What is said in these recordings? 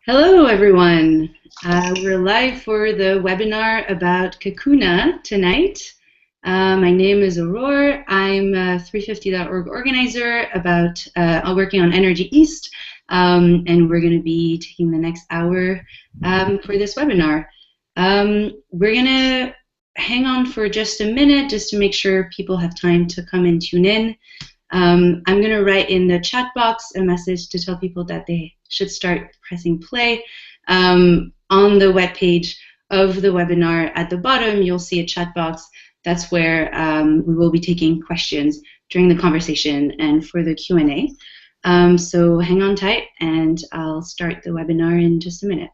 Hello, everyone. We're live for the webinar about Cacouna tonight. My name is Aurore. I'm a 350.org organizer about working on Energy East, and we're going to be taking the next hour for this webinar. We're going to hang on for just a minute just to make sure people have time to come and tune in. I'm going to write in the chat box a message to tell people that they should start pressing play. On the webpage of the webinar at the bottom, you'll see a chat box. That's where we will be taking questions during the conversation and for the Q&A. So hang on tight, and I'll start the webinar in just a minute.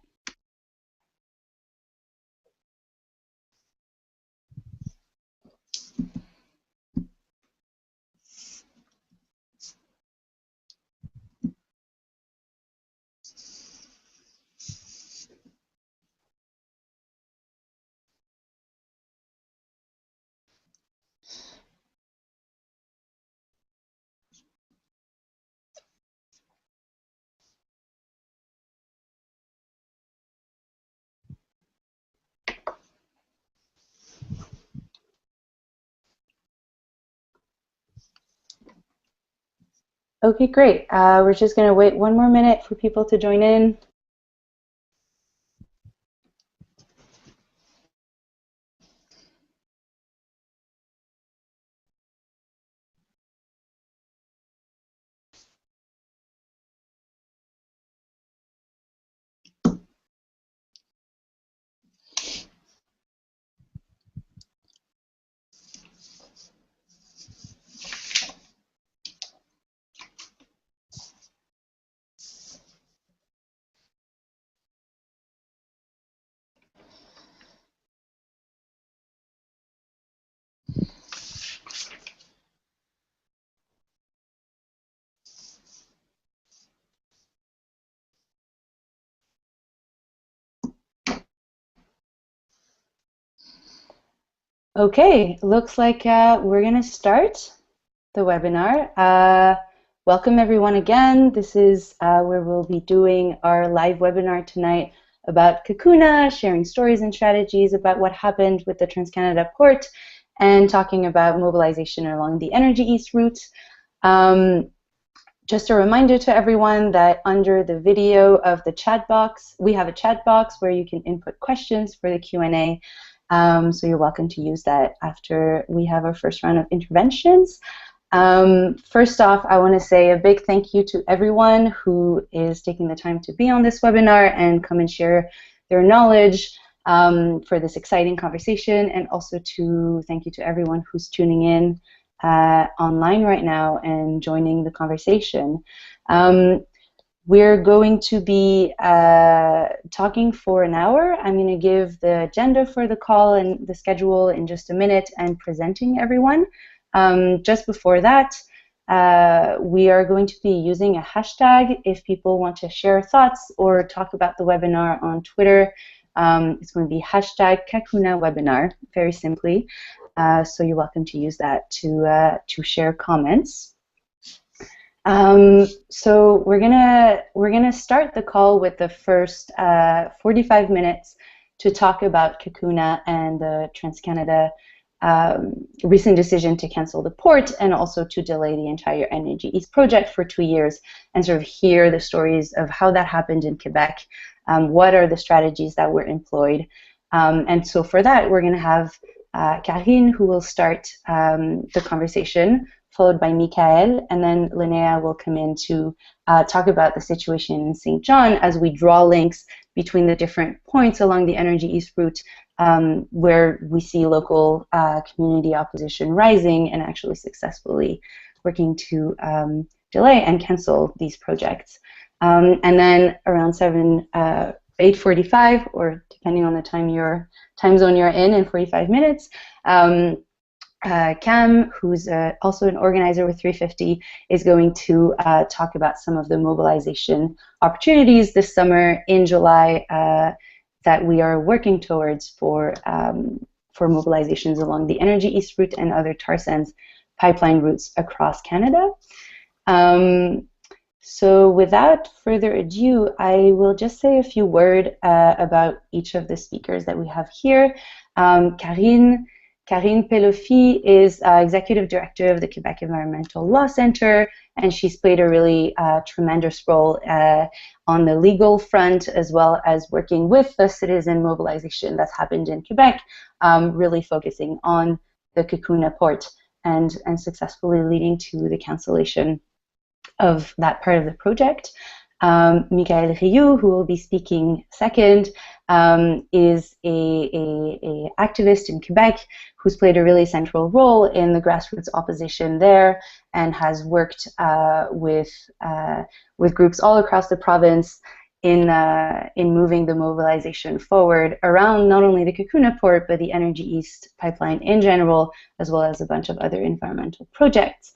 Okay, great. We're just going to wait one more minute for people to join in. Okay, looks like we're going to start the webinar. Welcome everyone again. This is where we'll be doing our live webinar tonight about Cacouna, sharing stories and strategies about what happened with the Trans-Canada Port, and talking about mobilization along the Energy East route. Just a reminder to everyone that under the video of the chat box, we have a chat box where you can input questions for the Q&A. So you're welcome to use that after we have our first round of interventions. First off, I want to say a big thank you to everyone who is taking the time to be on this webinar and come and share their knowledge for this exciting conversation, and also to thank you to everyone who's tuning in online right now and joining the conversation. We're going to be talking for an hour. I'm going to give the agenda for the call and the schedule in just a minute and presenting everyone. Just before that, we are going to be using a hashtag if people want to share thoughts or talk about the webinar on Twitter. It's going to be hashtag Cacouna webinar, very simply. So you're welcome to use that to share comments. So we're gonna start the call with the first 45 minutes to talk about Cacouna and the Trans-Canada recent decision to cancel the port and also to delay the entire Energy East project for 2 years, and sort of hear the stories of how that happened in Quebec, what are the strategies that were employed. And so for that, we're going to have Karine, who will start the conversation, followed by Mikael, and then Lynaya will come in to talk about the situation in St. John as we draw links between the different points along the Energy East route where we see local community opposition rising and actually successfully working to delay and cancel these projects. And then around 8:45, or depending on the time zone you're in 45 minutes, Cam, who's also an organizer with 350, is going to talk about some of the mobilization opportunities this summer in July that we are working towards for mobilizations along the Energy East route and other tar sands pipeline routes across Canada. So without further ado, I will just say a few words about each of the speakers that we have here. Karine Péloffy is Executive Director of the Quebec Environmental Law Center, and she's played a really tremendous role on the legal front, as well as working with the citizen mobilization that's happened in Quebec, really focusing on the Cacouna port and successfully leading to the cancellation of that part of the project. Mikael Rioux, who will be speaking second, is a activist in Quebec who's played a really central role in the grassroots opposition there and has worked with groups all across the province in moving the mobilization forward around not only the Cacouna port but the Energy East pipeline in general, as well as a bunch of other environmental projects.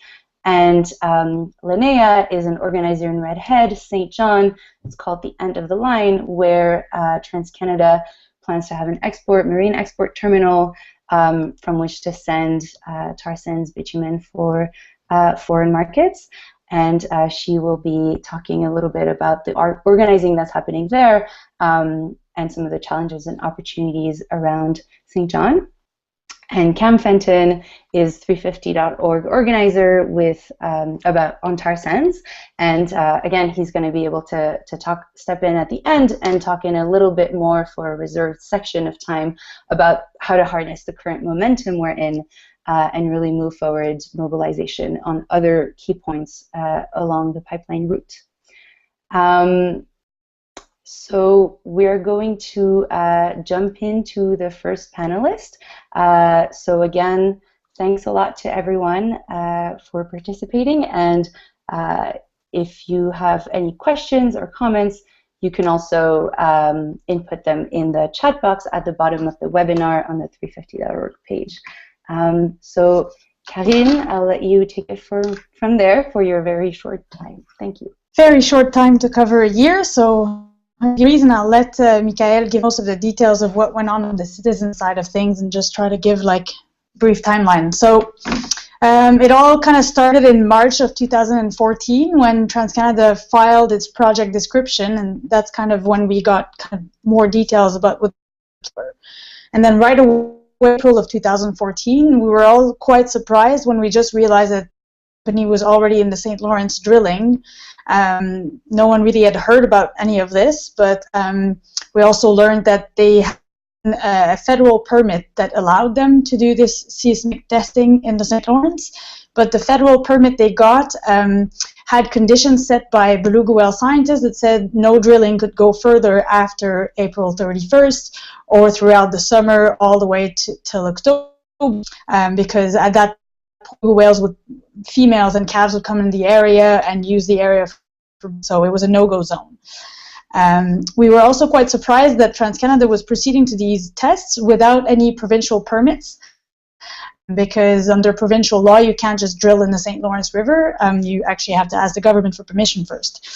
And Lynaya is an organizer in Red Head, St. John. It's called the End of the Line, where TransCanada plans to have an marine export terminal from which to send tar sands bitumen for foreign markets. And she will be talking a little bit about the organizing that's happening there and some of the challenges and opportunities around St. John. And Cam Fenton is 350.org organizer with on tar sands, and again, he's going to be able to step in at the end and talk in a little bit more for a reserved section of time about how to harness the current momentum we're in and really move forward mobilization on other key points along the pipeline route. So we're going to jump into the first panelist. So again, thanks a lot to everyone for participating. And if you have any questions or comments, you can also input them in the chat box at the bottom of the webinar on the 350.org page. So Karine, I'll let you take it from there for your very short time. Thank you. Very short time to cover a year, so the reason I'll let Mikael give most of the details of what went on the citizen side of things and just try to give like a brief timeline. So it all kind of started in March of 2014 when TransCanada filed its project description, and that's kind of when we got kind of more details about what they were. And then right away, April of 2014, we were all quite surprised when we just realized that the company was already in the St. Lawrence drilling. No one really had heard about any of this, but we also learned that they had a federal permit that allowed them to do this seismic testing in the St. Lawrence, but the federal permit they got had conditions set by beluga whale scientists that said no drilling could go further after April 31st or throughout the summer all the way till October, because at that whales would, females and calves would come in the area and use the area, so it was a no-go zone. We were also quite surprised that TransCanada was proceeding to these tests without any provincial permits, because under provincial law you can't just drill in the St. Lawrence River. You actually have to ask the government for permission first.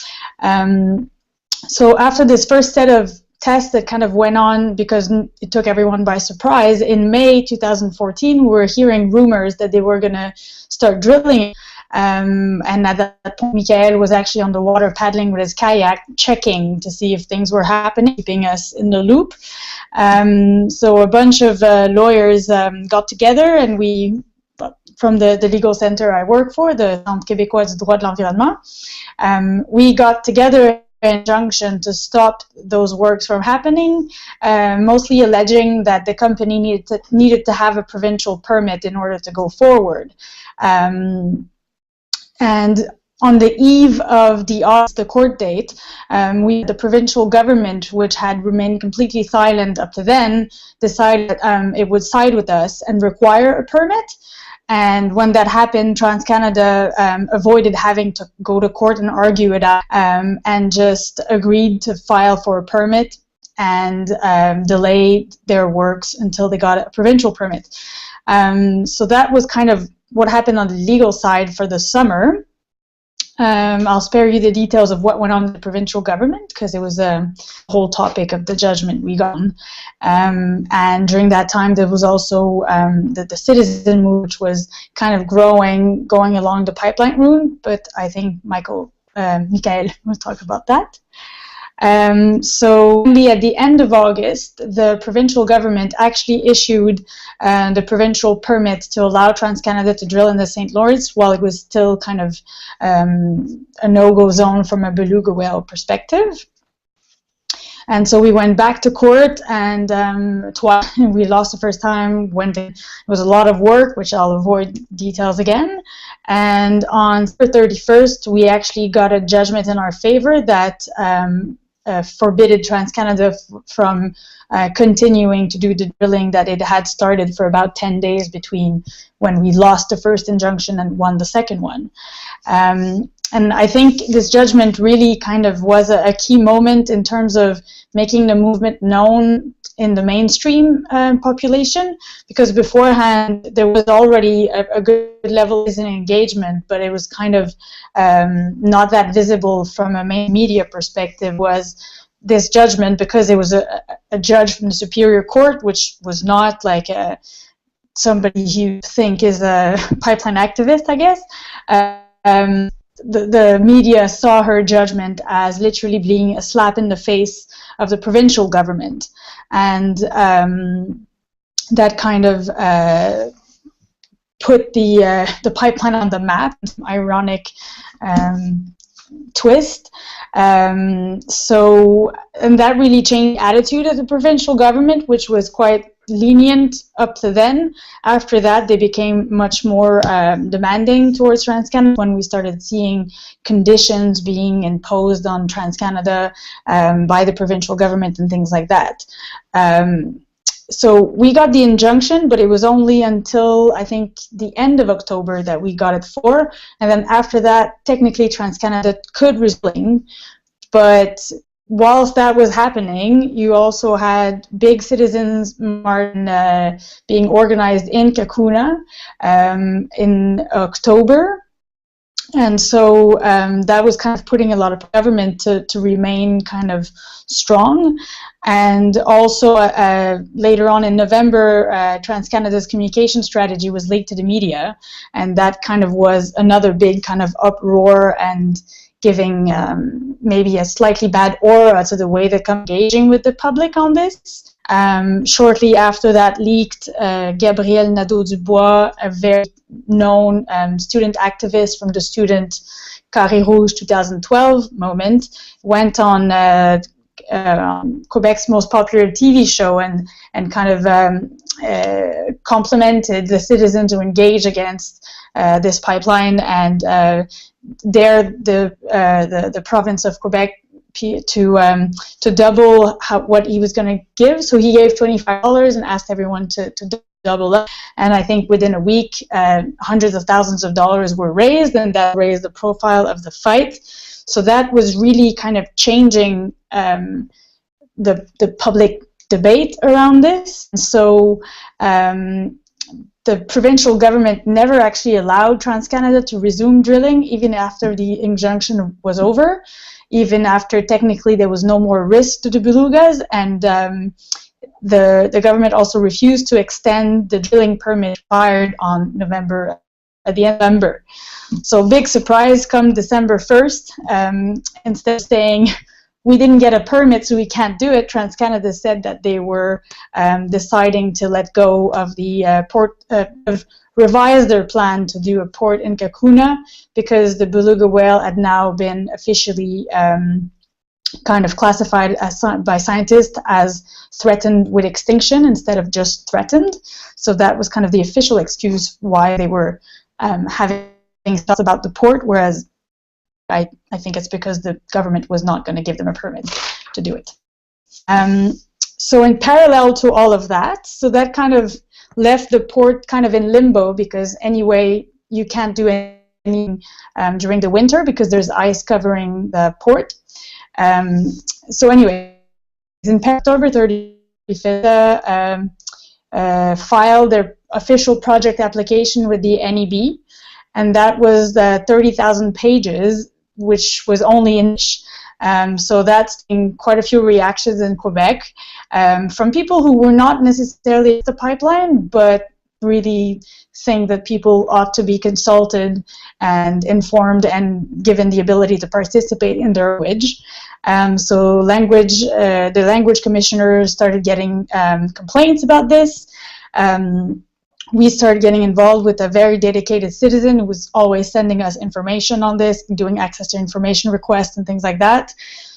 So after this first set of tests that kind of went on because it took everyone by surprise, in May 2014 we were hearing rumors that they were going to start drilling, and at that point Mikael was actually on the water paddling with his kayak checking to see if things were happening, keeping us in the loop. So a bunch of lawyers got together, and we, from the legal center I work for, the Centre Québécois du droit de l'environnement, we got together injunction to stop those works from happening, mostly alleging that the company needed to have a provincial permit in order to go forward. And on the eve of the court date, the provincial government, which had remained completely silent up to then, decided it would side with us and require a permit. And when that happened, TransCanada avoided having to go to court and argue it out, and just agreed to file for a permit and delay their works until they got a provincial permit. So that was kind of what happened on the legal side for the summer. I'll spare you the details of what went on in the provincial government because it was a whole topic of the judgment we got. And during that time there was also the citizen movement, which was kind of growing, going along the pipeline route, but I think Mikael Mikael will talk about that. So only at the end of August, the provincial government actually issued the provincial permit to allow TransCanada to drill in the St. Lawrence while it was still kind of a no-go zone from a beluga whale perspective. And so we went back to court, and twice we lost the first time. It was a lot of work, which I'll avoid details again. And on the 31st, we actually got a judgment in our favor that forbidded TransCanada from continuing to do the drilling that it had started for about 10 days between when we lost the first injunction and won the second one. And I think this judgment really kind of was a key moment in terms of making the movement known in the mainstream population, because beforehand there was already a good level of engagement, but it was kind of not that visible from a main media perspective. Was this judgment, because it was a judge from the Superior Court, which was not like somebody you think is a pipeline activist, I guess. The media saw her judgment as literally being a slap in the face of the provincial government, and that kind of put the pipeline on the map. Some ironic twist. So, and that really changed the attitude of the provincial government, which was quite lenient up to then. After that, they became much more demanding towards TransCanada when we started seeing conditions being imposed on TransCanada by the provincial government and things like that. So we got the injunction, but it was only until, I think, the end of October that we got it for. And then after that, technically TransCanada could resume. But whilst that was happening, you also had big citizens march being organized in Cacouna in October. And so that was kind of putting a lot of government to remain kind of strong. And also later on in November, TransCanada's communication strategy was leaked to the media, and that kind of was another big kind of uproar and giving maybe a slightly bad aura to the way they're engaging with the public on this. Shortly after that leaked, Gabriel Nadeau-Dubois, a very known student activist from the student Carré Rouge 2012 moment, went on Quebec's most popular TV show and kind of complimented the citizens who engage against this pipeline, and dare the province of Quebec to double what he was going to give. So he gave $25 and asked everyone to double up. And I think within a week, hundreds of thousands of dollars were raised, and that raised the profile of the fight. So that was really kind of changing the public debate around this. So the provincial government never actually allowed TransCanada to resume drilling, even after the injunction was over, even after technically there was no more risk to the belugas, and the government also refused to extend the drilling permit expired on at the end of November. So big surprise come December 1st, instead of saying we didn't get a permit so we can't do it, TransCanada said that they were deciding to let go of the port, revise their plan to do a port in Cacouna, because the beluga whale had now been officially kind of classified by scientists as threatened with extinction instead of just threatened. So that was kind of the official excuse why they were having thoughts about the port, whereas I think it's because the government was not going to give them a permit to do it. So in parallel to all of that, so that kind of left the port kind of in limbo, because anyway, you can't do anything during the winter because there's ice covering the port. So anyway, in October 35th, filed their official project application with the NEB, and that was 30,000 pages, which was only in English. So that's in quite a few reactions in Quebec from people who were not necessarily the pipeline, but really think that people ought to be consulted and informed and given the ability to participate in their language. So the language commissioner started getting complaints about this. We started getting involved with a very dedicated citizen who was always sending us information on this, doing access to information requests and things like that.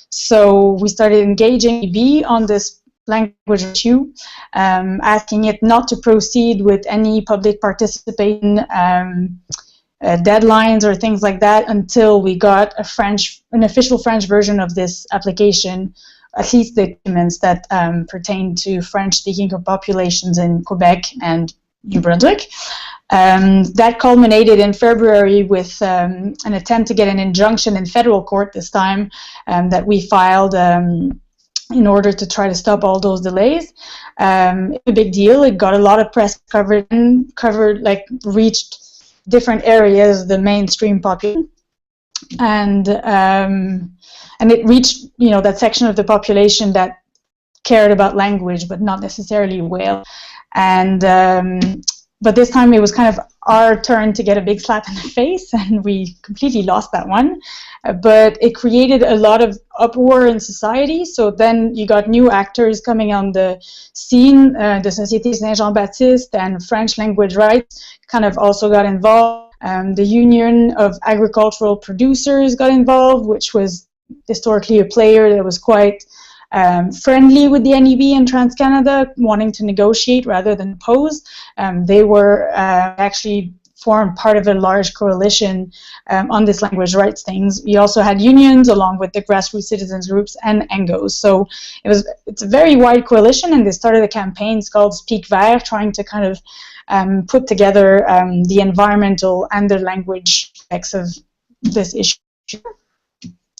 So we started engaging EB on this language issue, asking it not to proceed with any public participation deadlines or things like that until we got an official French version of this application, at least the documents that pertain to French-speaking populations in Quebec and New Brunswick. That culminated in February with an attempt to get an injunction in federal court this time that we filed in order to try to stop all those delays. It's a big deal. It got a lot of press coverage and reached different areas of the mainstream population, and it reached that section of the population that cared about language but not necessarily well. And but this time it was kind of our turn to get a big slap in the face, and we completely lost that one. But it created a lot of uproar in society. So then you got new actors coming on the scene. The Société Saint-Jean-Baptiste and French Language Rights kind of also got involved. The Union of Agricultural Producers got involved, which was historically a player that was quite friendly with the NEB and TransCanada, wanting to negotiate rather than oppose. They were actually formed part of a large coalition on this language rights things. We also had unions along with the grassroots citizens groups and NGOs. So it's a very wide coalition, and they started a campaign called Speak Vert, trying to kind of put together the environmental and the language aspects of this issue.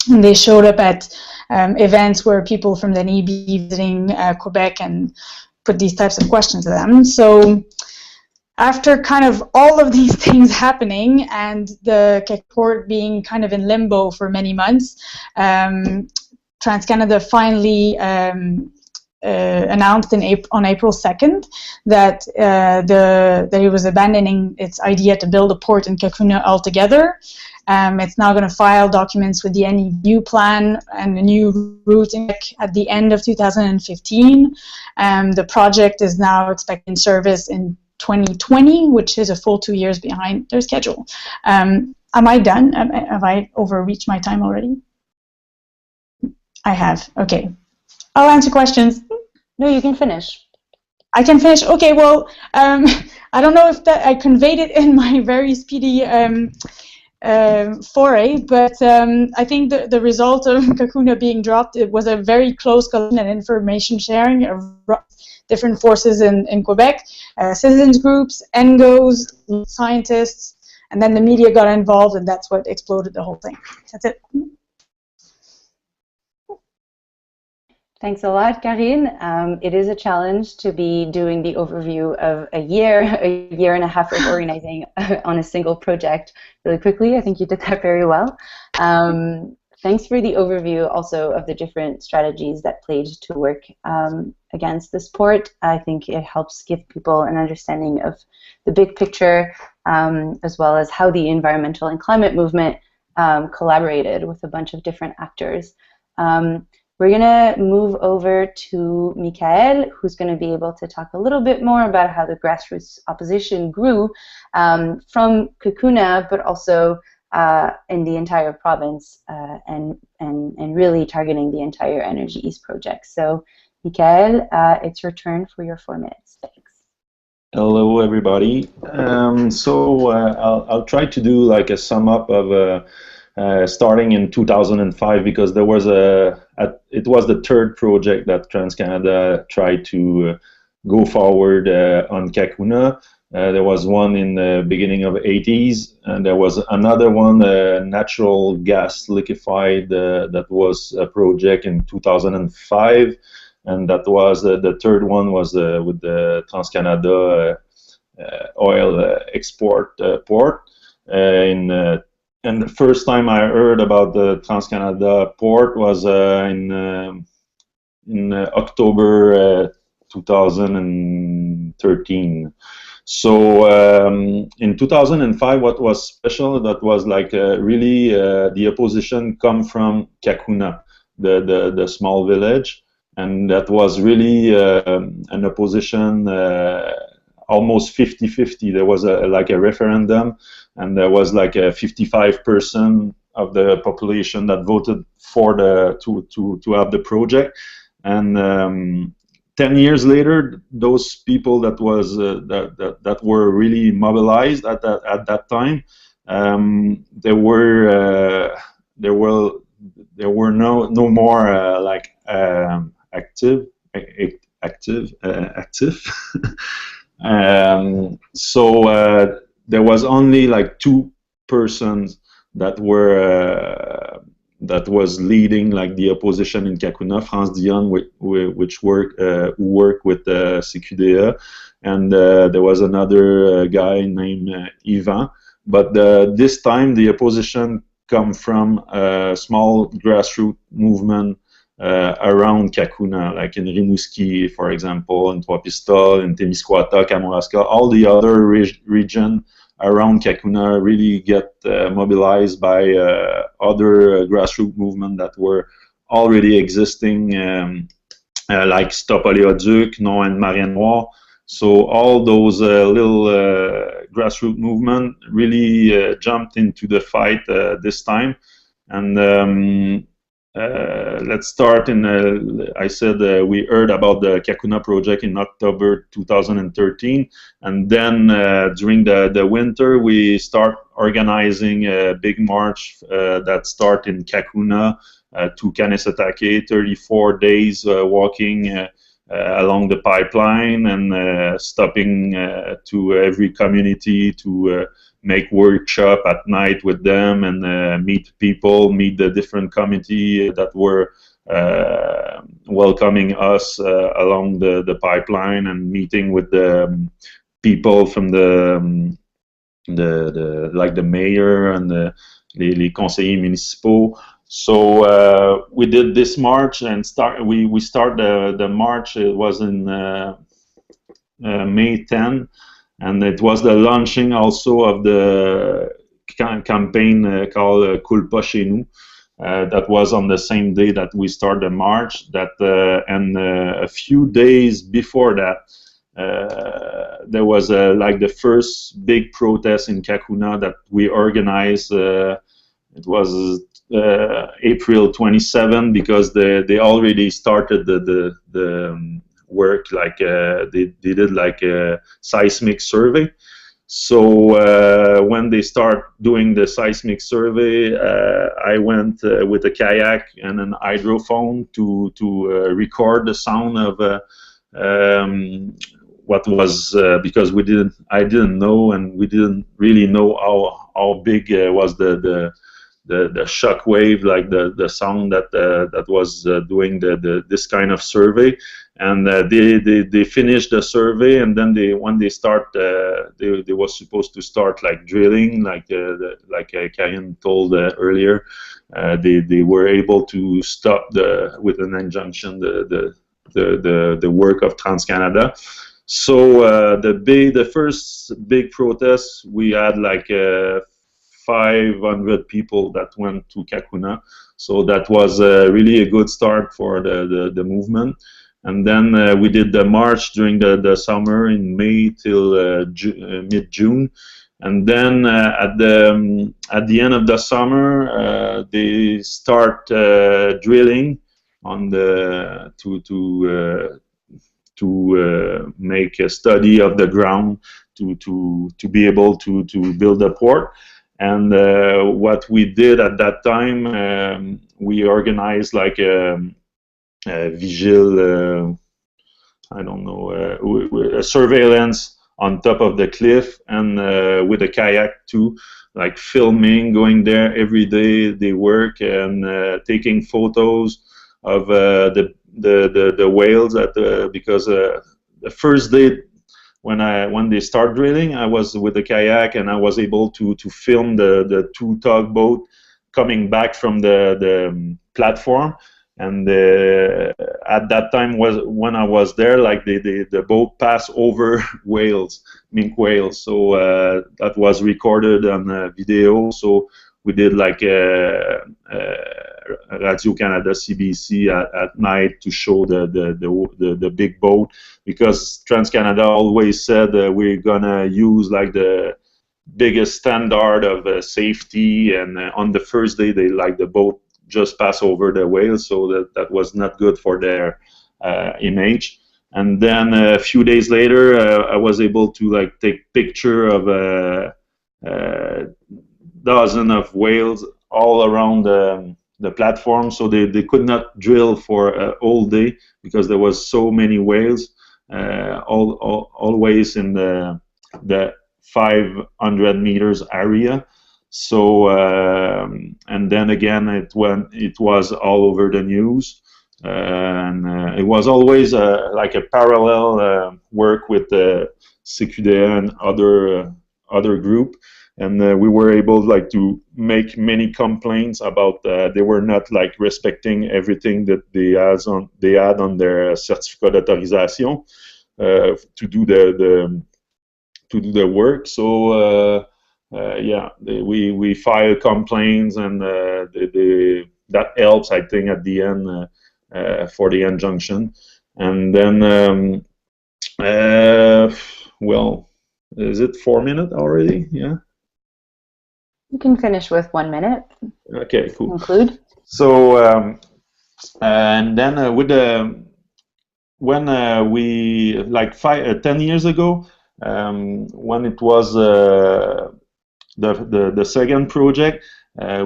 And they showed up at events where people from the NEB visiting Quebec and put these types of questions to them. So after kind of all of these things happening and the court being kind of in limbo for many months, TransCanada finally announced on April 2nd that it was abandoning its idea to build a port in Cacouna altogether. It's now going to file documents with the NEU plan and a new route at the end of 2015. The project is now expecting service in 2020, which is a full 2 years behind their schedule. Am I done? Have I overreached my time already? I have. Okay. I'll answer questions. No, you can finish. I can finish. Okay, well, I don't know if I conveyed it in my very speedy foray, but I think the result of Cacouna being dropped, it was a very close coalition and information sharing of different forces in Quebec, citizens groups, NGOs, scientists, and then the media got involved, and that's what exploded the whole thing. That's it. Thanks a lot, Karine. It is a challenge to be doing the overview of a year and a half of organizing on a single project really quickly. I think you did that very well. Thanks for the overview also of the different strategies that played to work against this port. I think it helps give people an understanding of the big picture, as well as how the environmental and climate movement collaborated with a bunch of different actors. We're going to move over to Mikael, who's going to be able to talk a little bit more about how the grassroots opposition grew from Cacouna, but also in the entire province, and really targeting the entire Energy East project. So, Mikael, it's your turn for your 4 minutes. Thanks. Hello, everybody. I'll try to do like a sum up of starting in 2005, because there was it was the third project that TransCanada tried to go forward on Cacouna. There was one in the beginning of the 80s, and there was another one, natural gas liquefied, that was a project in 2005, and that was the third one was with the TransCanada oil export port and the first time I heard about the TransCanada port was in October 2013. So in 2005, what was special, that was like really the opposition come from Cacouna, the small village, and that was really an opposition almost 50-50. There was like a referendum, and there was like a 55% of the population that voted for to have the project. And 10 years later, those people that was that were really mobilized at that time, there were no more like active. So there was only like 2 persons that were that was leading like the opposition in Cacouna, France Dion, which who worked with CQDA, and there was another guy named Ivan. But this time the opposition come from a small grassroots movement around Cacouna, like in Rimouski, for example, in Trois-Pistoles, in Témiscouata, Kamouraska, all the other region around Cacouna really get mobilized by other grassroots movements that were already existing, like Stop Oléoduc, Non and Marée Noire. So all those little grassroots movements really jumped into the fight this time. And let's start in, I said we heard about the Cacouna project in October 2013, and then during the winter we start organizing a big march that start in Cacouna to Kanesatake, 34 days walking along the pipeline and stopping to every community to make workshop at night with them and meet people, meet the different committee that were welcoming us along the pipeline, and meeting with the people from the like the mayor and les conseillers municipaux. So we did this march and we start the march. It was in May 10. And it was the launching also of the campaign called Coule pas chez nous. That was on the same day that we started the march. And a few days before that, there was like the first big protest in Cacouna that we organized. It was April 27, because they already started the work, like they did like a seismic survey. So when they start doing the seismic survey, I went with a kayak and an hydrophone to record the sound of what was because I didn't know, and we didn't really know how big was the shock wave, like the sound that was doing this kind of survey. And they finished the survey, and then when they start, they was supposed to start like drilling, like Karine told earlier. They were able to stop with an injunction the work of TransCanada. So the first big protest, we had like 500 people that went to Cacouna. So that was really a good start for the movement. And then we did the march during the summer in May till mid-June. And then at the end of the summer, they start drilling on to make a study of the ground to be able to build a port. And what we did at that time, we organized like a vigil, I don't know, a surveillance on top of the cliff, and with a kayak too, like filming, going there every day. They work and taking photos of the whales because the first day when they start drilling, I was with the kayak and I was able to film the 2 tugboat coming back from the platform. and at that time was when I was there, like the boat passed over whales, mink whales. So that was recorded on video. So we did like Radio Canada CBC at night to show the big boat, because TransCanada always said we're gonna use like the biggest standard of safety, and on the first day they like the boat just pass over the whales, so that was not good for their image. And then a few days later, I was able to like take picture of a dozen of whales all around the platform. So they could not drill for a whole day because there was so many whales, always in the 500 meters area. So and then again it was all over the news, and it was always like a parallel work with the CQDA and other group, and we were able like to make many complaints about they were not like respecting everything that they had on their certificat d'autorisation to do the work. So yeah, we file complaints, and that helps, I think, at the end for the injunction. And then well, is it 4 minutes already? Yeah. You can finish with 1 minute. Okay, cool. Conclude. So and then with when we like 10 years ago, when it was the second project,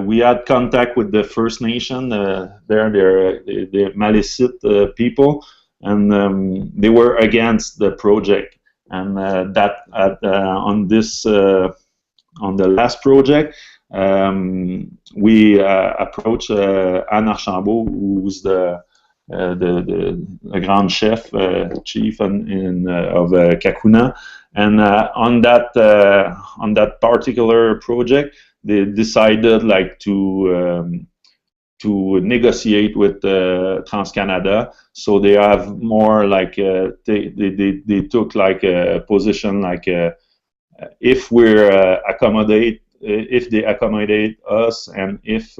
we had contact with the First Nation. They're the Malécite people, and they were against the project. And on the last project, we approached Anne Archambault, who's the Grand Chef, chief of Cacouna, and on that particular project, they decided like to negotiate with TransCanada. So they have more like they took like a position like if if they accommodate us, and if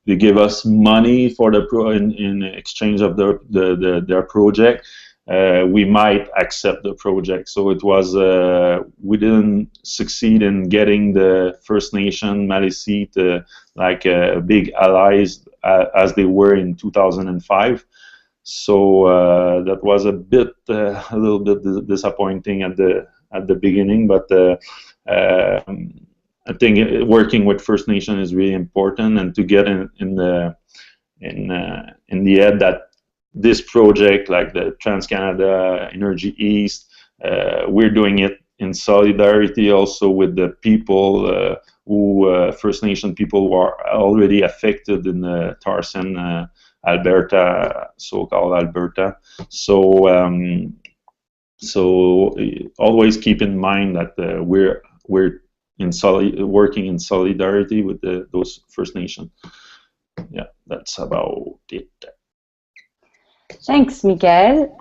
they give us money for in exchange of their project, we might accept the project. So it was we didn't succeed in getting the First Nation Malécite like big allies as they were in 2005. So that was a little bit disappointing at the beginning, but I think working with First Nation is really important, and to get in the head that this project, like the TransCanada Energy East, we're doing it in solidarity also with the people who First Nation people who are already affected in the tar sand Alberta, so-called Alberta. So so always keep in mind that we're working in solidarity with those First Nation. Yeah, that's about it. Thanks, Mikael,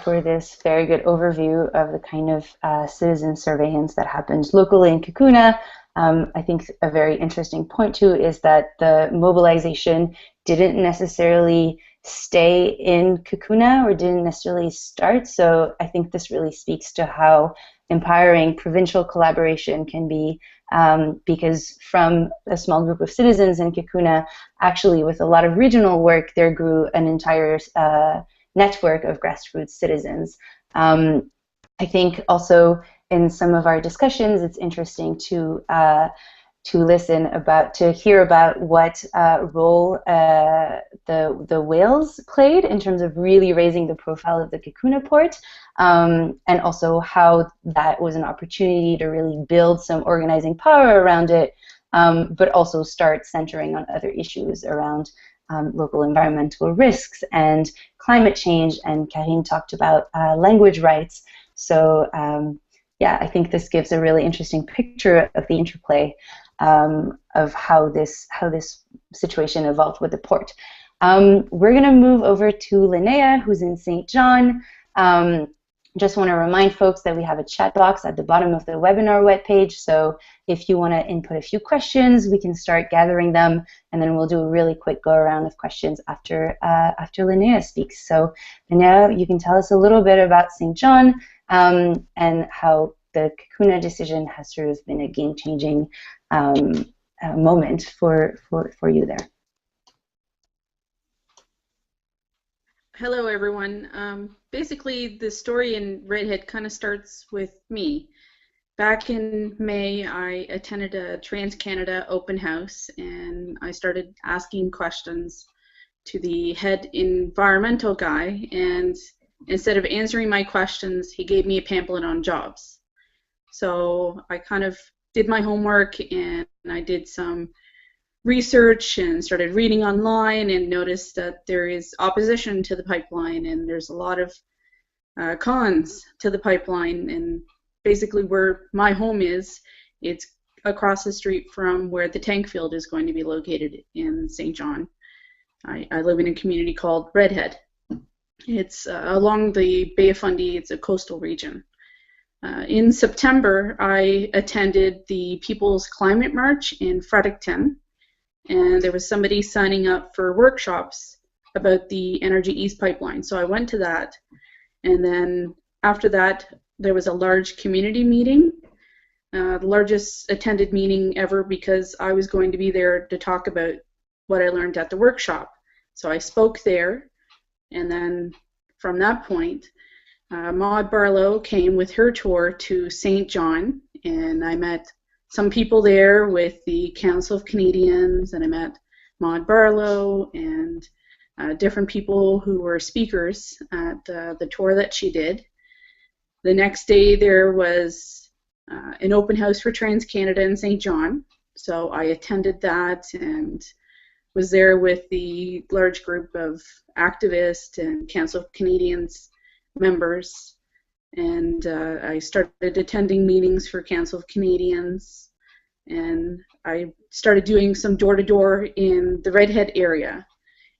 for this very good overview of the kind of citizen surveillance that happens locally in Cacouna. I think a very interesting point too is that the mobilization didn't necessarily stay in Cacouna or didn't necessarily start. So I think this really speaks to how empowering provincial collaboration can be, because from a small group of citizens in Cacouna, actually with a lot of regional work, there grew an entire network of grassroots citizens. I think also in some of our discussions, it's interesting to hear about what role the whales played in terms of really raising the profile of the Cacouna port, and also how that was an opportunity to really build some organizing power around it, but also start centering on other issues around local environmental risks and climate change. And Karine talked about language rights. So yeah, I think this gives a really interesting picture of the interplay. of how this situation evolved with the port. We're going to move over to Lynaya, who's in St. John. Just want to remind folks that we have a chat box at the bottom of the webinar webpage, so if you want to input a few questions, we can start gathering them, and then we'll do a really quick go-around of questions after Lynaya speaks. So Lynaya, you can tell us a little bit about St. John and how the Cacouna decision has sort of been a game-changing moment for you there. Hello, everyone. Basically, the story in Redhead kind of starts with me. Back in May, I attended a Trans-Canada open house, and I started asking questions to the head environmental guy, and instead of answering my questions, he gave me a pamphlet on jobs. So I kind of did my homework, and I did some research and started reading online and noticed that there is opposition to the pipeline, and there's a lot of cons to the pipeline. And basically where my home is, it's across the street from where the tank field is going to be located in St. John. I live in a community called Redhead. It's along the Bay of Fundy. It's a coastal region. In September, I attended the People's Climate March in Fredericton, and there was somebody signing up for workshops about the Energy East pipeline. So I went to that, and then after that there was a large community meeting, the largest attended meeting ever, because I was going to be there to talk about what I learned at the workshop. So I spoke there, and then from that point Maud Barlow came with her tour to St. John, and I met some people there with the Council of Canadians, and I met Maud Barlow and different people who were speakers at the tour that she did. The next day there was an open house for Trans-Canada in St. John, so I attended that and was there with the large group of activists and Council of Canadians members, and I started attending meetings for Council of Canadians, and I started doing some door-to-door in the Redhead area,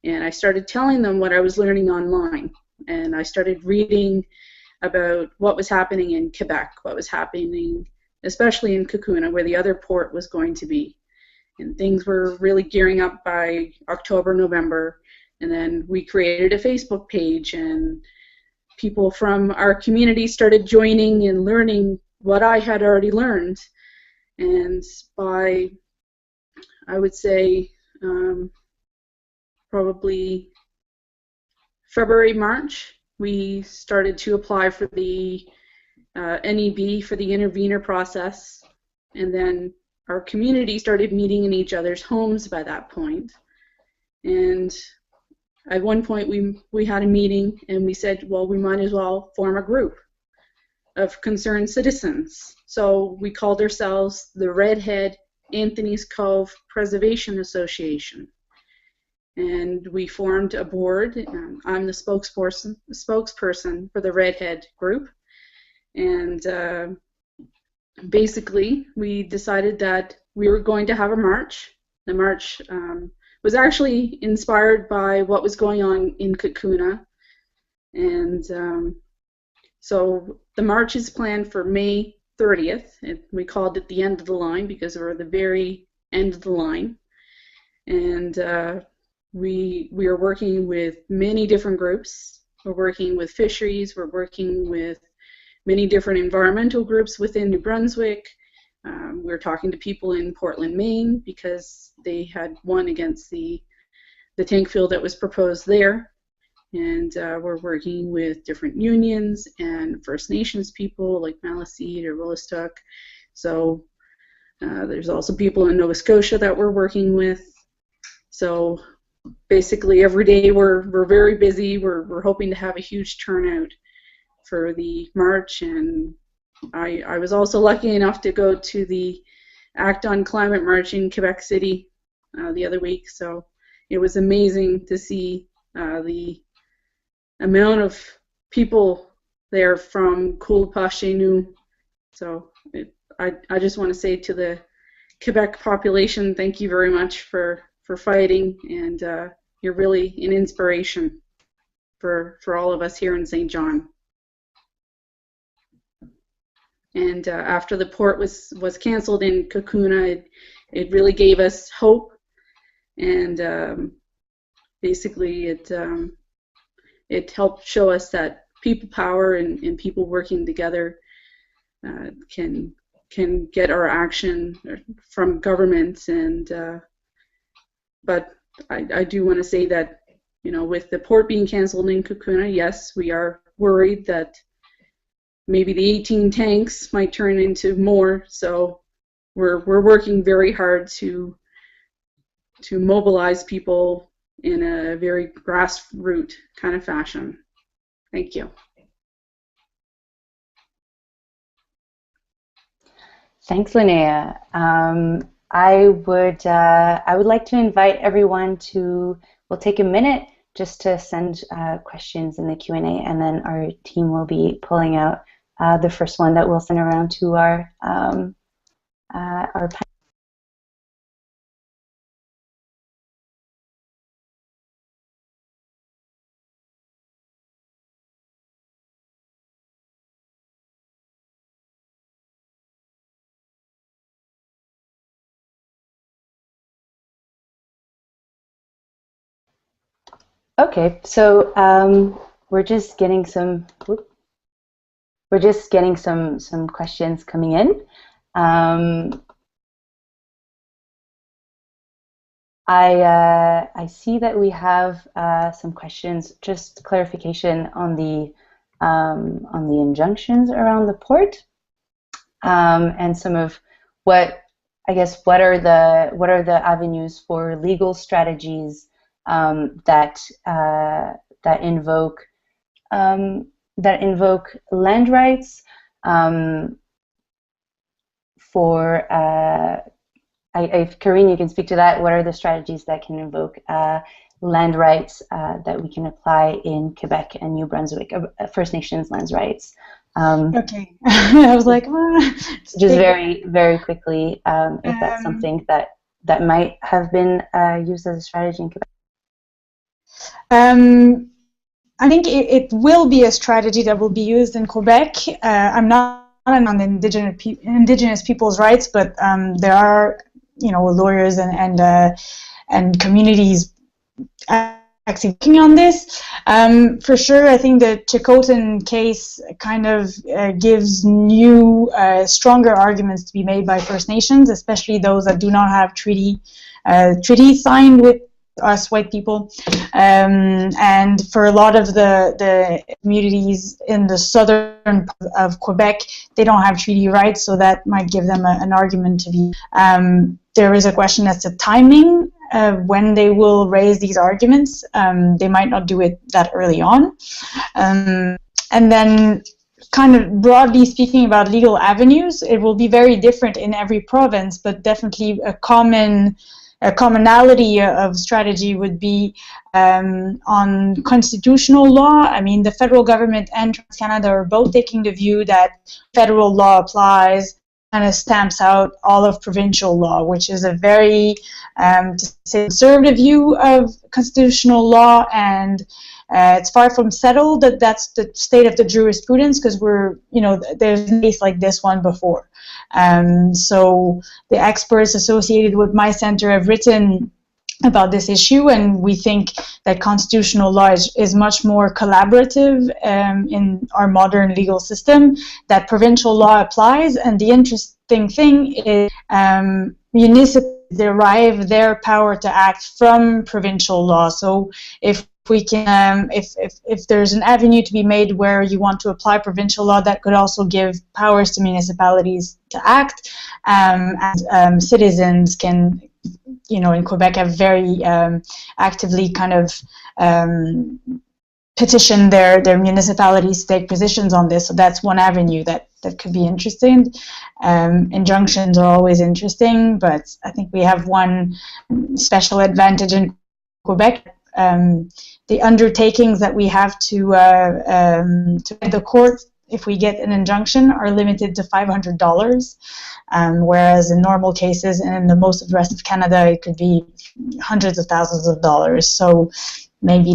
and I started telling them what I was learning online, and I started reading about what was happening in Quebec, what was happening especially in Cacouna, where the other port was going to be, and things were really gearing up by October, November, and then we created a Facebook page, and people from our community started joining and learning what I had already learned. And by, I would say, probably February, March, we started to apply for the NEB, for the intervenor process, and then our community started meeting in each other's homes by that point. And at one point we had a meeting, and we said, well, we might as well form a group of concerned citizens. So we called ourselves the Redhead Anthony's Cove Preservation Association, and we formed a board. And I'm the spokesperson for the Redhead group, and basically we decided that we were going to have a march. The march was actually inspired by what was going on in Cacouna, and so the march is planned for May 30th. We called it the end of the line because we're at the very end of the line, and we are working with many different groups. We're working with fisheries, we're working with many different environmental groups within New Brunswick. We're talking to people in Portland, Maine, because they had won against the tank field that was proposed there. And we're working with different unions and First Nations people like Maliseet or Willistook. So there's also people in Nova Scotia that we're working with. So basically every day we're very busy. We're hoping to have a huge turnout for the march, and I was also lucky enough to go to the Act on Climate March in Quebec City the other week, so it was amazing to see the amount of people there from Cool Pas Chez Nous. So I just want to say to the Quebec population, thank you very much for fighting, and you're really an inspiration for all of us here in St. John. And after the port was canceled in Cacouna, it really gave us hope, and basically it helped show us that people power and people working together can get our action from governments. And but I do want to say that, you know, with the port being canceled in Cacouna, yes, we are worried that maybe the 18 tanks might turn into more. So we're working very hard to mobilize people in a very grassroots kind of fashion. Thank you. Thanks, Lynaya. I would like to invite everyone to, we'll take a minute just to send questions in the Q&A, and then our team will be pulling out the first one that we'll send around to our panel. Okay, so we're just getting some questions coming in. I see that we have some questions. Just clarification on the injunctions around the port, and some of what are the avenues for legal strategies that invoke land rights for. If Karine, you can speak to that. What are the strategies that can invoke land rights that we can apply in Quebec and New Brunswick, First Nations land rights? Okay, I was like, just very, very quickly, if that's something that might have been used as a strategy in Quebec. I think it will be a strategy that will be used in Quebec. I'm not on the indigenous people's rights, but there are, lawyers and communities actually working on this. For sure, I think the Cacouna case kind of gives new, stronger arguments to be made by First Nations, especially those that do not have treaties signed with us white people, and for a lot of the communities in the southern part of Quebec, they don't have treaty rights, so that might give them an argument to be. There is a question as to timing when they will raise these arguments. They might not do it that early on, and then kind of broadly speaking about legal avenues, it will be very different in every province, but definitely a commonality of strategy would be on constitutional law. I mean, the federal government and Trans-Canada are both taking the view that federal law applies and it stamps out all of provincial law, which is a very conservative view of constitutional law, and it's far from settled that that's the state of the jurisprudence, because there's a case like this one before. So the experts associated with my center have written about this issue, and we think that constitutional law is much more collaborative in our modern legal system, that provincial law applies, and the interesting thing is municipalities derive their power to act from provincial law. So if we can, if there's an avenue to be made where you want to apply provincial law, that could also give powers to municipalities to act, and citizens can, in Quebec, have very actively kind of petition their municipalities to take positions on this. So that's one avenue that could be interesting. Injunctions are always interesting, but I think we have one special advantage in Quebec. The undertakings that we have to the court if we get an injunction, are limited to $500, whereas in normal cases and in the most of the rest of Canada, it could be hundreds of thousands of dollars. So maybe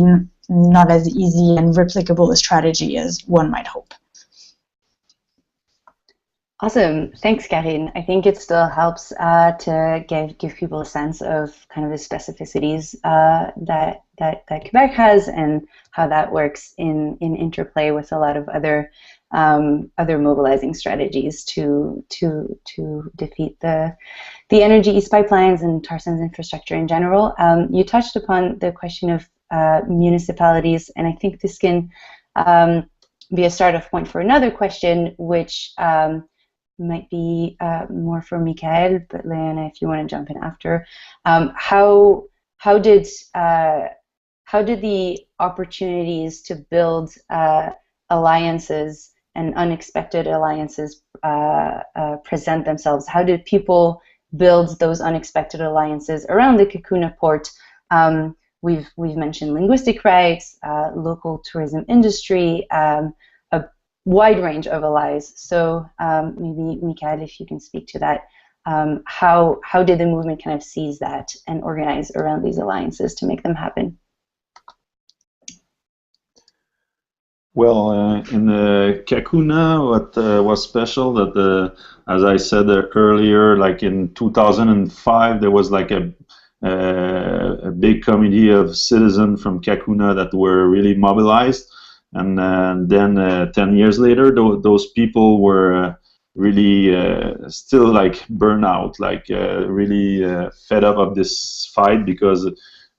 not as easy and replicable a strategy as one might hope. Awesome. Thanks, Karine. I think it still helps to give people a sense of kind of the specificities that Quebec has and how that works in interplay with a lot of other mobilizing strategies to defeat the Energy East pipelines and tar sands infrastructure in general. You touched upon the question of municipalities, and I think this can be a start-off point for another question, which might be more for Mikael, but Lynaya, if you want to jump in after. How did the opportunities to build alliances and unexpected alliances present themselves? How did people build those unexpected alliances around the Cacouna port? We've mentioned linguistic rights, local tourism industry, a wide range of allies. So maybe Mikael, if you can speak to that, how did the movement kind of seize that and organize around these alliances to make them happen? Well, in the Cacouna, what was special that, as I said earlier, like in 2005, there was like a big committee of citizens from Cacouna that were really mobilized. And then 10 years later, those people were really still like burnout, like really fed up of this fight, because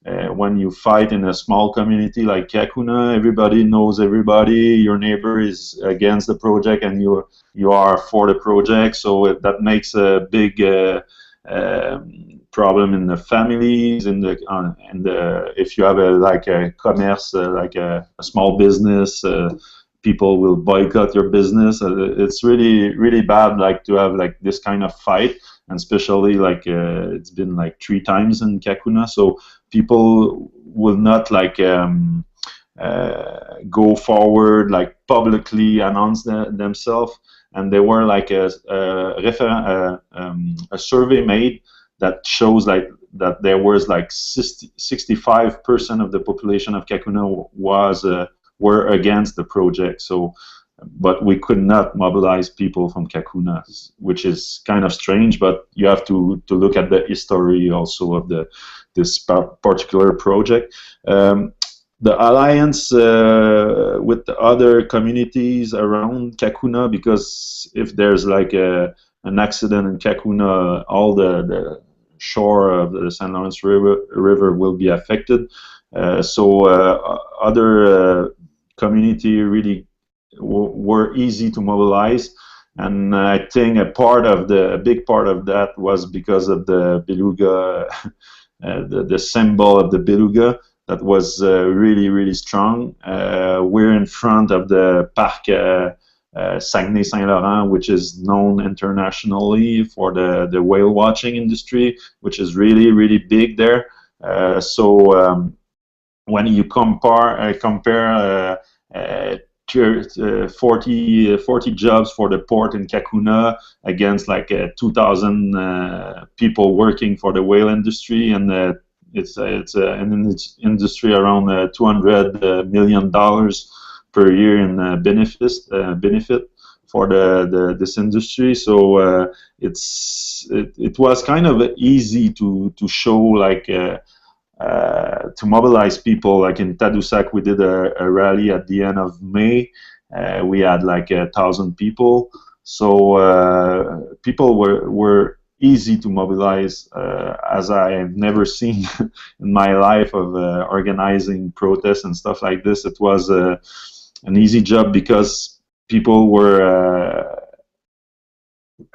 when you fight in a small community like Cacouna, everybody knows everybody. Your neighbor is against the project, and you are for the project. So that makes a big problem in the families, if you have a commerce, like a small business, people will boycott your business. It's really bad, like to have like this kind of fight, and especially like it's been like 3 times in Cacouna. So people will not like go forward, like publicly announce themselves. And there were like a survey made that shows like that there was like 65% of the population of Cacouna were against the project. So, but we could not mobilize people from Cacouna, which is kind of strange. But you have to look at the history also of this particular project. The alliance with the other communities around Cacouna, because if there's like an accident in Cacouna, all the shore of the St. Lawrence River will be affected. So other community really were easy to mobilize, and I think a big part of that was because of the beluga, the symbol of the beluga. That was really strong. We're in front of the Parc Saguenay-Saint-Laurent, which is known internationally for the whale watching industry, which is really big there. So when you compare 40 jobs for the port in Cacouna against like 2,000 people working for the whale industry, and it's an industry around $200 million per year in benefit for this industry. So it was kind of easy to show like to mobilize people. Like in Tadoussac, we did a rally at the end of May. We had like 1,000 people. So people were easy to mobilize, as I have never seen in my life of organizing protests and stuff like this. It was an easy job because people were,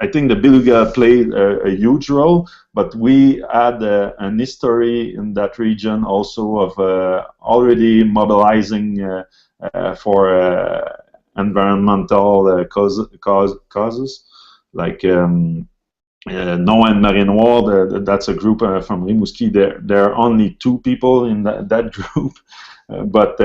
I think the beluga played a huge role, but we had an history in that region also of already mobilizing for environmental causes, like No and Marinoir. That's a group from Rimouski. There are only 2 people in that group, but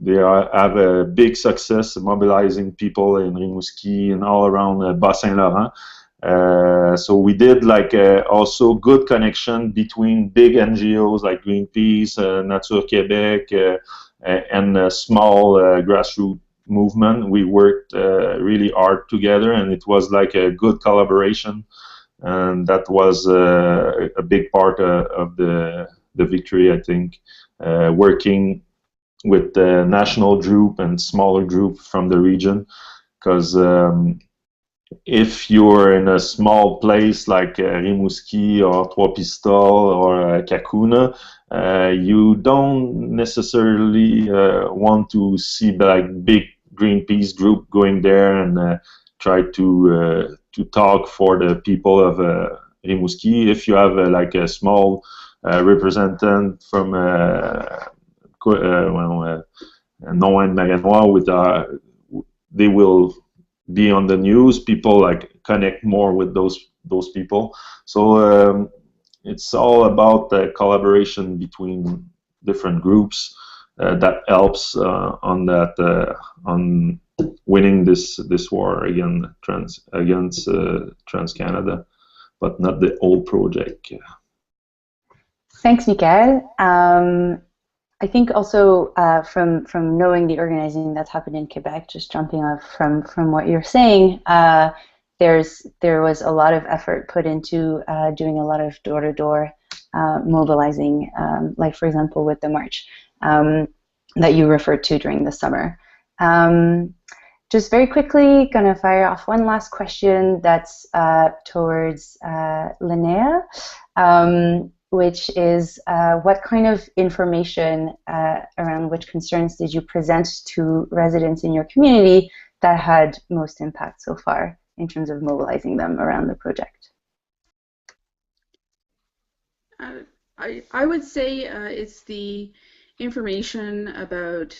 have a big success mobilizing people in Rimouski and all around Bas-Saint-Laurent. So we did like also good connection between big NGOs like Greenpeace, Nature Québec, and a small grassroots movement. We worked really hard together, and it was like a good collaboration, and that was a big part of the victory, I think. Working with the national group and smaller group from the region, because if you're in a small place like Rimouski or Trois-Pistoles or Cacouna, you don't necessarily want to see like big Greenpeace group going there and try to talk for the people of Rimouski. If you have like a small representative from Noël Marinois, with they will be on the news. People like connect more with those people. So it's all about the collaboration between different groups that helps on that on winning this war against TransCanada, but not the whole project. Thanks, Mikael. I think also from knowing the organizing that's happened in Quebec, just jumping off from what you're saying, there was a lot of effort put into doing a lot of door-to-door mobilizing, like for example with the march that you referred to during the summer. Just very quickly, gonna fire off one last question that's towards Lynaya. Which is what kind of information around which concerns did you present to residents in your community that had most impact so far in terms of mobilizing them around the project? I would say it's the information about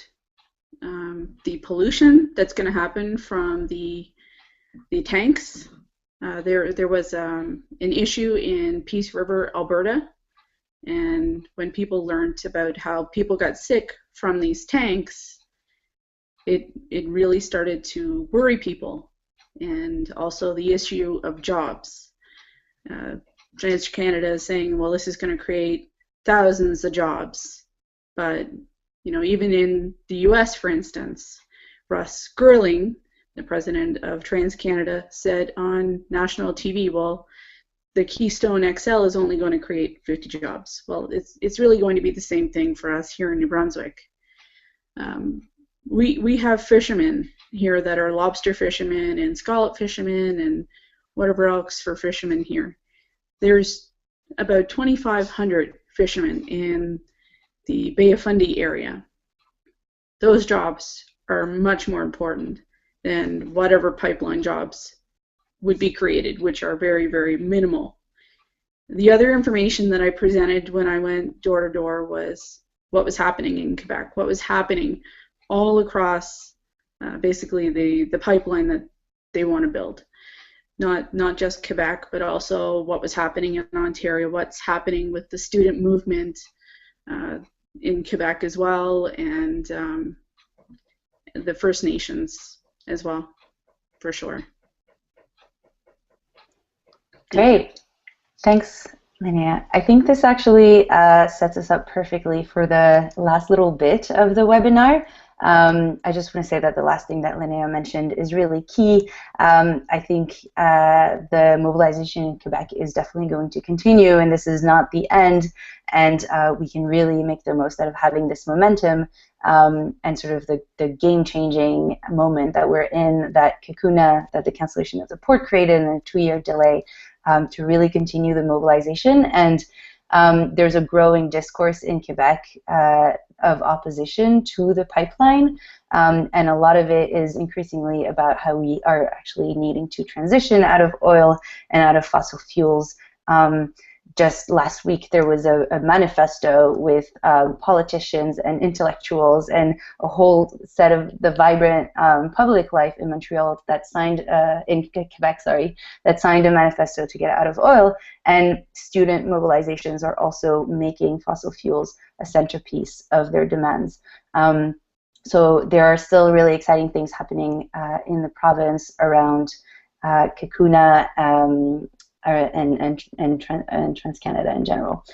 the pollution that's going to happen from the tanks. There was an issue in Peace River, Alberta. And when people learned about how people got sick from these tanks, it really started to worry people. And also the issue of jobs. TransCanada is saying, well, this is going to create thousands of jobs. But, you know, even in the US, for instance, Russ Girling, the president of TransCanada, said on national TV, well, the Keystone XL is only going to create 50 jobs. Well, it's really going to be the same thing for us here in New Brunswick. We have fishermen here that are lobster fishermen and scallop fishermen and whatever else for fishermen here. There's about 2,500 fishermen in the Bay of Fundy area. Those jobs are much more important than whatever pipeline jobs would be created, which are very, very minimal. The other information that I presented when I went door to door was what was happening in Quebec, what was happening all across basically the pipeline that they want to build. Not just Quebec, but also what was happening in Ontario, what's happening with the student movement in Quebec as well, and the First Nations as well, for sure. Great. Thanks, Lynaya. I think this actually sets us up perfectly for the last little bit of the webinar. I just want to say that the last thing that Lynaya mentioned is really key. I think the mobilization in Quebec is definitely going to continue, and this is not the end, and we can really make the most out of having this momentum and sort of the game-changing moment that we're in, that Cacouna, that the cancellation of the port created, and a 2-year delay to really continue the mobilization. And there's a growing discourse in Quebec of opposition to the pipeline, and a lot of it is increasingly about how we are actually needing to transition out of oil and out of fossil fuels. Just last week there was a manifesto with politicians and intellectuals and a whole set of the vibrant public life in Montreal that signed, in Quebec, sorry, that signed a manifesto to get out of oil. And student mobilizations are also making fossil fuels a centerpiece of their demands. So there are still really exciting things happening in the province around Cacouna and TransCanada in general.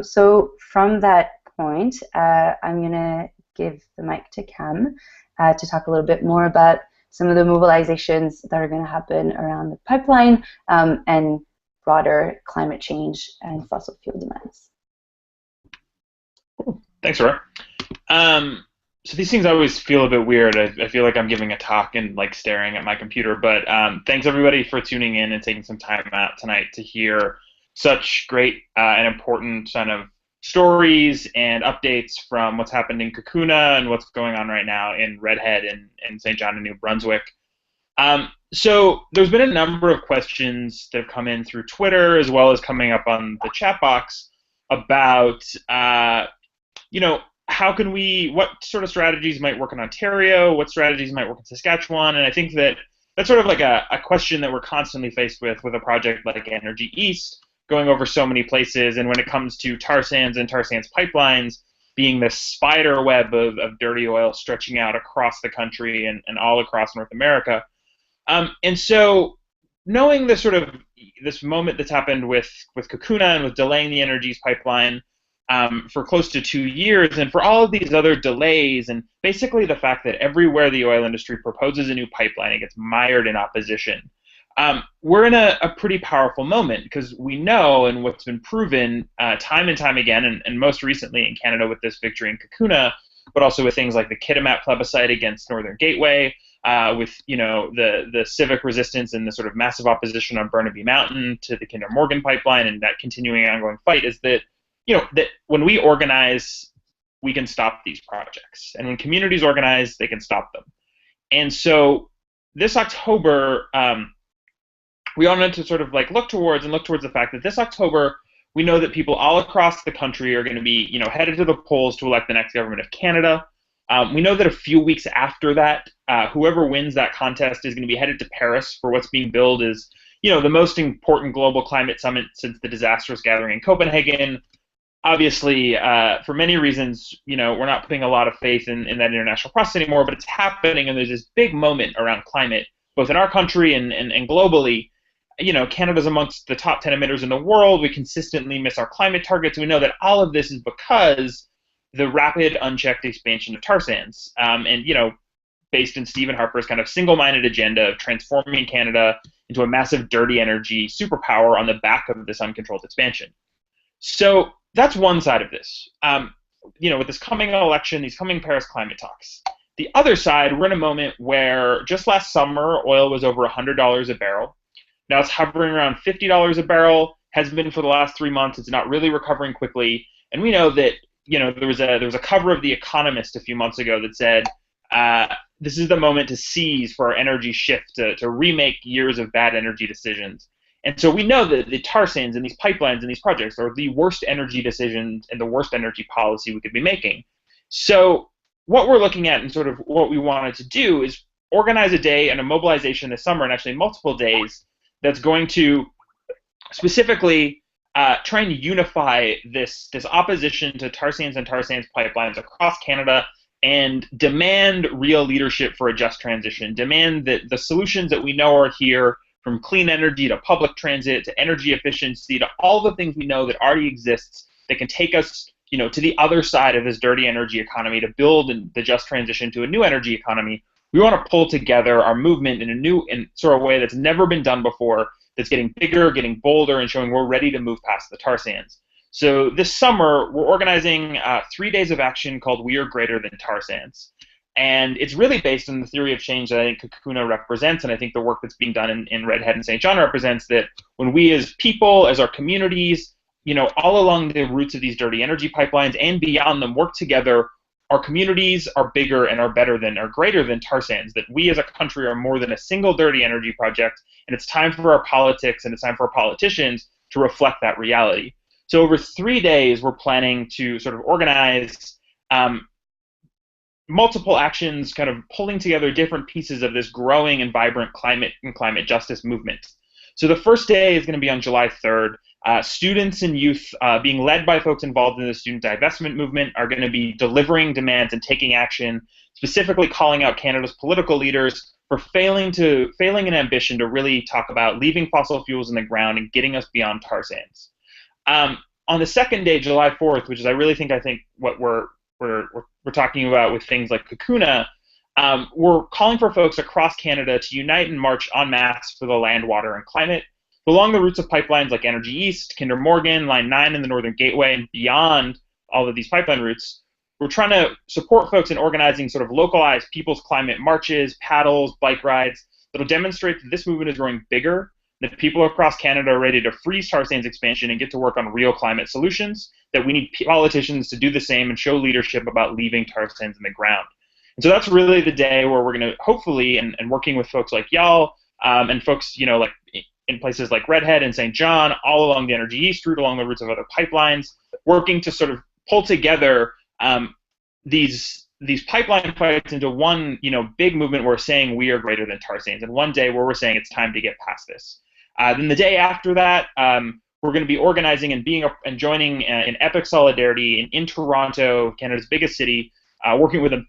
So from that point, I'm going to give the mic to Cam to talk a little bit more about some of the mobilizations that are going to happen around the pipeline and broader climate change and fossil fuel demands. Cool. Thanks, Aurore. So these things always feel a bit weird. I feel like I'm giving a talk and like staring at my computer, but thanks everybody for tuning in and taking some time out tonight to hear such great and important kind of stories and updates from what's happened in Cacouna and what's going on right now in Redhead and St. John and New Brunswick. So there's been a number of questions that have come in through Twitter as well as coming up on the chat box about, how can what sort of strategies might work in Ontario, what strategies might work in Saskatchewan, and I think that that's sort of like a question that we're constantly faced with a project like Energy East, going over so many places, and when it comes to tar sands and tar sands pipelines being the spider web of dirty oil stretching out across the country and all across North America. And so knowing this moment that's happened with Cacouna and with delaying the Energy East pipeline for close to 2 years, and for all of these other delays, and basically the fact that everywhere the oil industry proposes a new pipeline, it gets mired in opposition. We're in a pretty powerful moment because we know, and what's been proven time and time again, and most recently in Canada with this victory in Cacouna, but also with things like the Kitimat plebiscite against Northern Gateway, with the civic resistance and the sort of massive opposition on Burnaby Mountain to the Kinder Morgan pipeline, and that continuing ongoing fight is that that when we organize, we can stop these projects, and when communities organize, they can stop them. And so this October, we wanted to sort of like look towards the fact that this October, we know that people all across the country are going to be headed to the polls to elect the next government of Canada. We know that a few weeks after that, whoever wins that contest is going to be headed to Paris for what's being billed as the most important global climate summit since the disastrous gathering in Copenhagen. Obviously, for many reasons, we're not putting a lot of faith in that international process anymore, but it's happening, and there's this big moment around climate, both in our country and globally. Canada's amongst the top 10 emitters in the world. We consistently miss our climate targets. We know that all of this is because the rapid, unchecked expansion of tar sands, and based in Stephen Harper's kind of single-minded agenda of transforming Canada into a massive dirty energy superpower on the back of this uncontrolled expansion. So that's one side of this. With this coming election, these coming Paris climate talks. The other side, we're in a moment where just last summer, oil was over $100 a barrel. Now it's hovering around $50 a barrel, has been for the last 3 months. It's not really recovering quickly. And we know that, there was a cover of The Economist a few months ago that said, this is the moment to seize for our energy shift, to remake years of bad energy decisions. And so we know that the tar sands and these pipelines and these projects are the worst energy decisions and the worst energy policy we could be making. So what we're looking at and sort of what we wanted to do is organize a day and a mobilization this summer, and actually multiple days, that's going to specifically try and unify this opposition to tar sands and tar sands pipelines across Canada and demand real leadership for a just transition, demand that the solutions that we know are here, from clean energy to public transit to energy efficiency to all the things we know that already exists that can take us, to the other side of this dirty energy economy to build the just transition to a new energy economy. We want to pull together our movement in a new sort of way that's never been done before, that's getting bigger, getting bolder, and showing we're ready to move past the tar sands. So this summer, we're organizing 3 days of action called We Are Greater Than Tar Sands. And it's really based on the theory of change that I think Cacouna represents, and I think the work that's being done in Redhead and St. John represents that when we as people, as our communities, all along the routes of these dirty energy pipelines and beyond them work together, our communities are bigger and are better than, are greater than tar sands, that we as a country are more than a single dirty energy project, and it's time for our politics and it's time for our politicians to reflect that reality. So over 3 days, we're planning to sort of organize multiple actions, kind of pulling together different pieces of this growing and vibrant climate and climate justice movement. So the first day is going to be on July 3rd. Students and youth, being led by folks involved in the student divestment movement, are going to be delivering demands and taking action, specifically calling out Canada's political leaders for failing in ambition to really talk about leaving fossil fuels in the ground and getting us beyond tar sands. On the second day, July 4th, which is I think what we're talking about with things like Cacouna, we're calling for folks across Canada to unite and march en masse for the land, water, and climate. Along the routes of pipelines like Energy East, Kinder Morgan, Line 9 in the Northern Gateway, and beyond all of these pipeline routes, we're trying to support folks in organizing sort of localized people's climate marches, paddles, bike rides that'll demonstrate that this movement is growing bigger, that people across Canada are ready to freeze tar sands expansion and get to work on real climate solutions, that we need politicians to do the same and show leadership about leaving tar sands in the ground. And so that's really the day where we're going to hopefully, and working with folks like y'all and folks, like in places like Redhead and St. John, all along the Energy East route, along the routes of other pipelines, working to sort of pull together these pipeline fights into one, big movement where we're saying we are greater than tar sands, and one day where we're saying it's time to get past this. Then the day after that, we're going to be organizing and joining in epic solidarity in Toronto, Canada's biggest city, working with a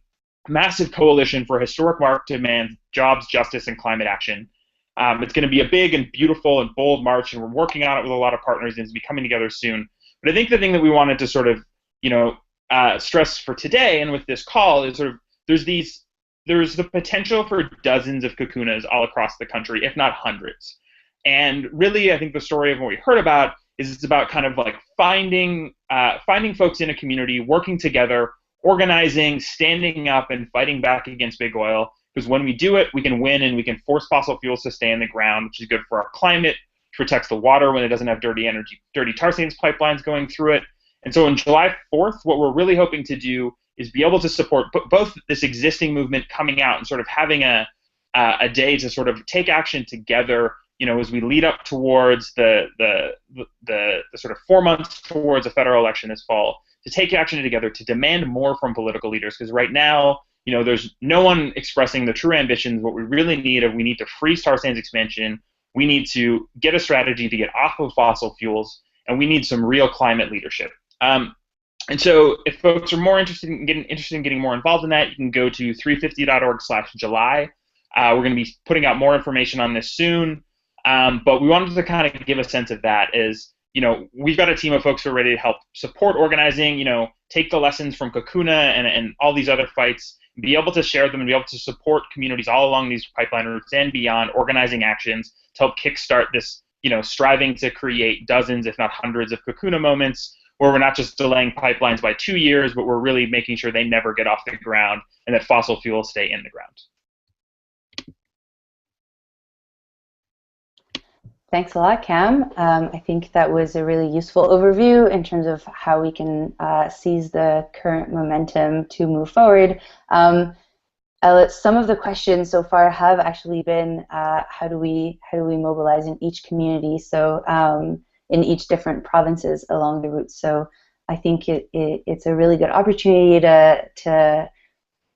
massive coalition for historic market demands, jobs, justice, and climate action. It's going to be a big and beautiful and bold march, and we're working on it with a lot of partners, and it's be coming together soon. But I think the thing that we wanted to sort of, stress for today and with this call is sort of there's the potential for dozens of Cacounas all across the country, if not hundreds. And really, I think the story of what we heard about is it's about kind of like finding folks in a community, working together, organizing, standing up, and fighting back against big oil. Because when we do it, we can win and we can force fossil fuels to stay in the ground, which is good for our climate, protects the water when it doesn't have dirty tar sands pipelines going through it. And so on July 4th, what we're really hoping to do is be able to support both this existing movement coming out and sort of having a day to sort of take action together, as we lead up towards the sort of 4 months towards a federal election this fall, to take action together to demand more from political leaders. Because right now, there's no one expressing the true ambitions. What we really need we need to freeze tar sands expansion. We need to get a strategy to get off of fossil fuels, and we need some real climate leadership. And so if folks are more interested in getting more involved in that, you can go to 350.org/July. We're going to be putting out more information on this soon. But we wanted to kind of give a sense of that as, we've got a team of folks who are ready to help support organizing, take the lessons from Cacouna and all these other fights, be able to share them and be able to support communities all along these pipeline routes and beyond, organizing actions to help kickstart this, striving to create dozens, if not hundreds, of Cacouna moments where we're not just delaying pipelines by 2 years, but we're really making sure they never get off the ground and that fossil fuels stay in the ground. Thanks a lot, Cam. I think that was a really useful overview in terms of how we can seize the current momentum to move forward. Some of the questions so far have actually been how do we mobilize in each community, so in each different provinces along the route. So I think it's a really good opportunity to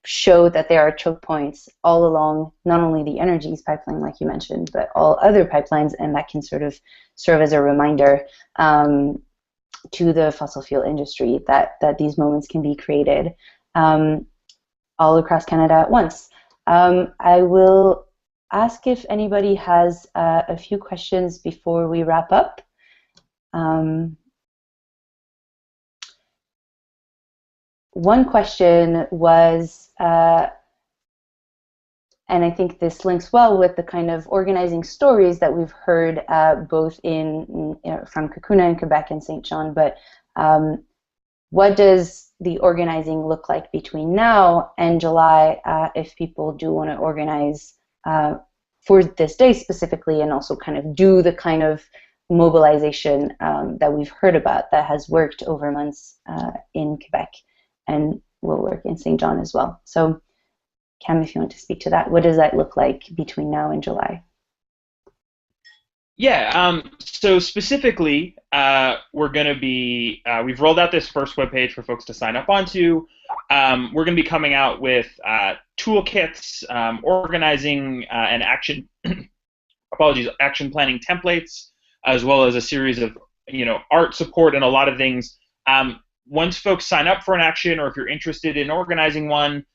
show that there are choke points all along not only the Energy East pipeline, like you mentioned, but all other pipelines, and that can sort of serve as a reminder to the fossil fuel industry that these moments can be created all across Canada at once. I will ask if anybody has a few questions before we wrap up. One question was, and I think this links well with the kind of organizing stories that we've heard both from Cacouna in Quebec and St. John, but what does the organizing look like between now and July if people do want to organize for this day specifically, and also kind of do the kind of mobilization that we've heard about that has worked over months in Quebec and will work in St. John as well. So Cam, if you want to speak to that, what does that look like between now and July? Yeah, so specifically, we're going to be, we've rolled out this first webpage for folks to sign up onto. We're going to be coming out with toolkits, organizing and action action planning templates, as well as a series of art support and a lot of things. Once folks sign up for an action, or if you're interested in organizing one,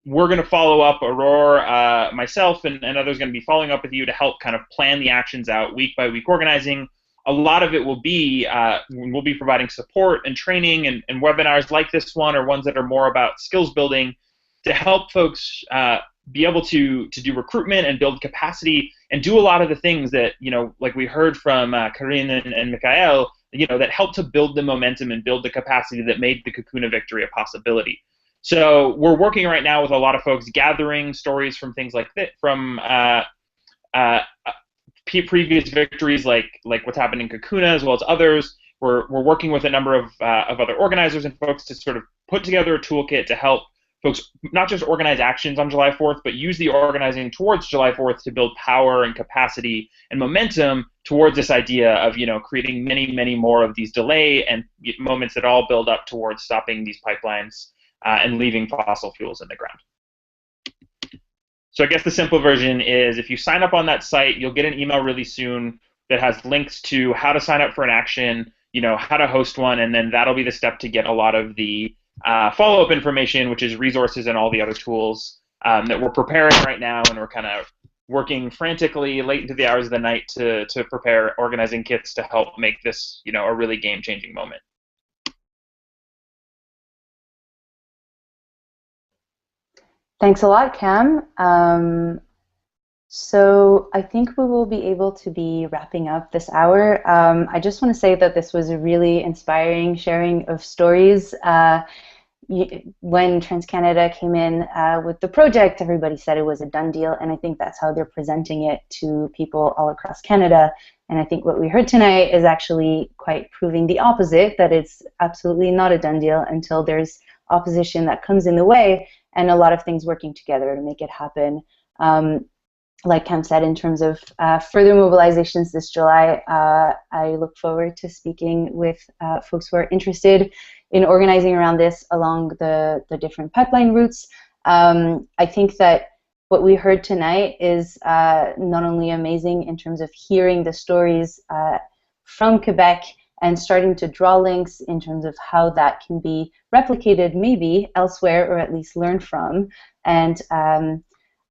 we're going to follow up. Aurore, myself, and others are going to be following up with you to help kind of plan the actions out week by week organizing. A lot of it will be, we'll be providing support and training and webinars like this one, or ones that are more about skills building, to help folks be able to do recruitment and build capacity and do a lot of the things that, like we heard from Karine and Mikael, that helped to build the momentum and build the capacity that made the Cacouna victory a possibility. So we're working right now with a lot of folks, gathering stories from things like that, from previous victories, like what's happened in Cacouna, as well as others. We're working with a number of other organizers and folks to sort of put together a toolkit to help folks not just organize actions on July 4th, but use the organizing towards July 4th to build power and capacity and momentum towards this idea of, creating many, many more of these delay and moments that all build up towards stopping these pipelines and leaving fossil fuels in the ground. So I guess the simple version is, if you sign up on that site, you'll get an email really soon that has links to how to sign up for an action, how to host one, and then that'll be the step to get a lot of the follow-up information, which is resources and all the other tools that we're preparing right now, and we're kind of working frantically late into the hours of the night to prepare organizing kits to help make this, a really game-changing moment. Thanks a lot, Cam. So I think we will be able to be wrapping up this hour. I just want to say that this was a really inspiring sharing of stories. When TransCanada came in with the project, everybody said it was a done deal, and I think that's how they're presenting it to people all across Canada. And I think what we heard tonight is actually quite proving the opposite, that it's absolutely not a done deal until there's opposition that comes in the way, and a lot of things working together to make it happen. Like Cam said, in terms of further mobilizations this July, I look forward to speaking with folks who are interested in organizing around this along the different pipeline routes. I think that what we heard tonight is not only amazing in terms of hearing the stories from Quebec and starting to draw links in terms of how that can be replicated maybe elsewhere, or at least learn from. And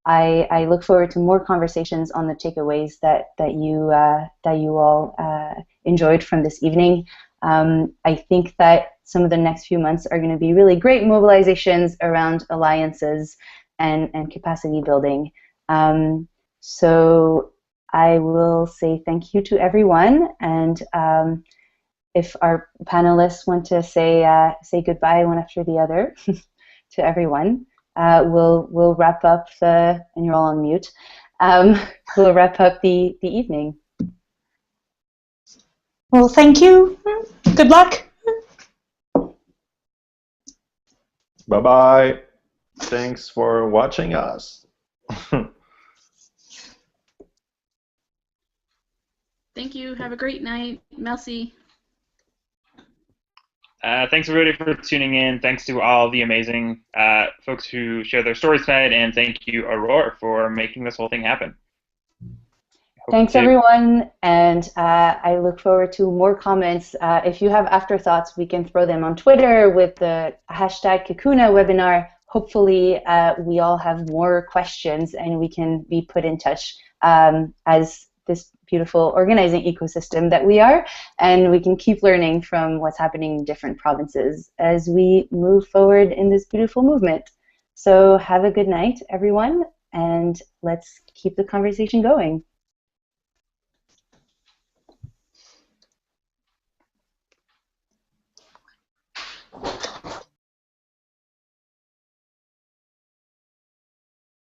I look forward to more conversations on the takeaways that you all enjoyed from this evening. I think that some of the next few months are going to be really great mobilizations around alliances and capacity building. So I will say thank you to everyone, and if our panelists want to say goodbye one after the other to everyone, we'll wrap up and you're all on mute. We'll wrap up the evening. Well, thank you. Good luck. Bye-bye. Thanks for watching us. Thank you. Have a great night. Merci. Thanks everybody for tuning in. Thanks to all the amazing folks who shared their stories tonight, and thank you, Aurore, for making this whole thing happen. Thanks everyone, and I look forward to more comments. If you have afterthoughts, we can throw them on Twitter with the hashtag Cacouna webinar. Hopefully we all have more questions and we can be put in touch as this beautiful organizing ecosystem that we are, and we can keep learning from what's happening in different provinces as we move forward in this beautiful movement. So have a good night, everyone, and let's keep the conversation going.